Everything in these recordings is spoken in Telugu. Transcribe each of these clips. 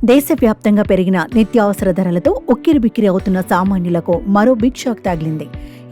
దేశవ్యాప్తంగా పెరిగిన నిత్యావసర ధరలతో ఉక్కిరిబిక్కిరి అవుతున్న సామాన్యులకు మరో బిగ్ షాక్ తగిలింది.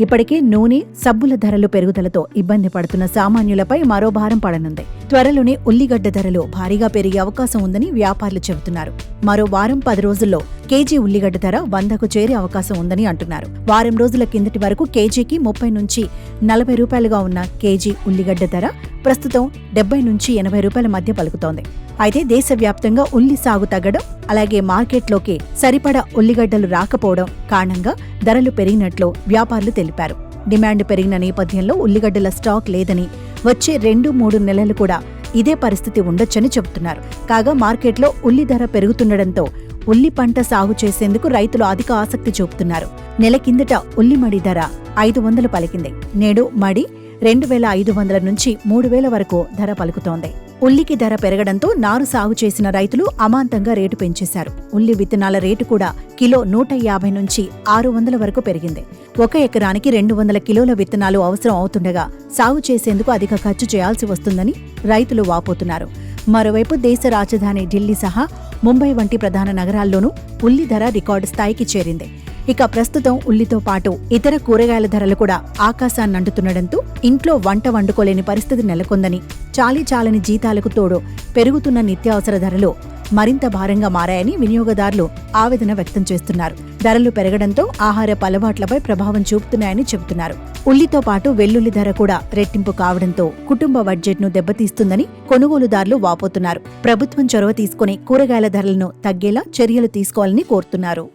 ఇప్పటికే నూనె, సబ్బుల ధరలు పెరుగుదలతో ఇబ్బంది పడుతున్న సామాన్యులపై మరో భారం పడనుంది. త్వరలోనే ఉల్లిగడ్డ ధరలు భారీగా పెరిగే అవకాశం ఉందని వ్యాపారులు చెబుతున్నారు. మరో వారం 10 రోజుల్లో కేజీ ఉల్లిగడ్డ ధర 100కు చేరే అవకాశం ఉందని అంటున్నారు. వారం రోజుల కిందటి వరకు కేజీకి 30 నుంచి 40 రూపాయలుగా ఉన్న కేజీ ఉల్లిగడ్డ ధర ప్రస్తుతం 70 నుంచి 80 రూపాయల మధ్య పలుకుతోంది. అయితే దేశవ్యాప్తంగా ఉల్లి సాగు తగ్గడం, అలాగే మార్కెట్లోకి సరిపడా ఉల్లిగడ్డలు రాకపోవడం కారణంగా ధరలు పెరిగినట్లు వ్యాపారులు తెలిపారు. డిమాండ్ పెరిగిన నేపథ్యంలో ఉల్లిగడ్డల స్టాక్ లేదని, వచ్చే 2-3 నెలలు కూడా ఇదే పరిస్థితి ఉండొచ్చని చెబుతున్నారు. కాగా మార్కెట్లో ఉల్లి ధర పెరుగుతుండటంతో ఉల్లి పంట సాగు చేసేందుకు రైతులు అధిక ఆసక్తి చూపుతున్నారు. నెల కిందట ఉల్లి మడి ధర 500 పలికింది. నేడు మడి 2500 నుంచి 3000 వరకు ధర పలుకుతోంది. ఉల్లికి ధర పెరగడంతో నారు సాగు చేసిన రైతులు అమాంతంగా రేటు పెంచేశారు. ఉల్లి విత్తనాల రేటు కూడా కిలో 150 నుంచి 600 వరకు పెరిగింది. 1 ఎకరానికి 200 కిలోల విత్తనాలు అవసరం అవుతుండగా సాగు చేసేందుకు అధిక ఖర్చు చేయాల్సి వస్తుందని రైతులు వాపోతున్నారు. మరోవైపు దేశ రాజధాని ఢిల్లీ సహా ముంబై వంటి ప్రధాన నగరాల్లోనూ ఉల్లి ధర రికార్డు స్థాయికి చేరింది. ఇక ప్రస్తుతం ఉల్లితో పాటు ఇతర కూరగాయల ధరలు కూడా ఆకాశాన్నంటుతుండటంతో ఇంట్లో వంట వండుకోలేని పరిస్థితి నెలకొందని, చాలీచాలని జీతాలకు తోడు పెరుగుతున్న నిత్యావసర ధరలు మరింత భారంగా మారాయని వినియోగదారులు ఆవేదన వ్యక్తం చేస్తున్నారు. ధరలు పెరగడంతో ఆహారపు అలవాట్లపై ప్రభావం చూపుతున్నాయని చెబుతున్నారు. ఉల్లితో పాటు వెల్లుల్లి ధర కూడా రెట్టింపు కావడంతో కుటుంబ బడ్జెట్ను దెబ్బతీస్తుందని కొనుగోలుదారులు వాపోతున్నారు. ప్రభుత్వం చొరవ తీసుకుని కూరగాయల ధరలను తగ్గేలా చర్యలు తీసుకోవాలని కోరుతున్నారు.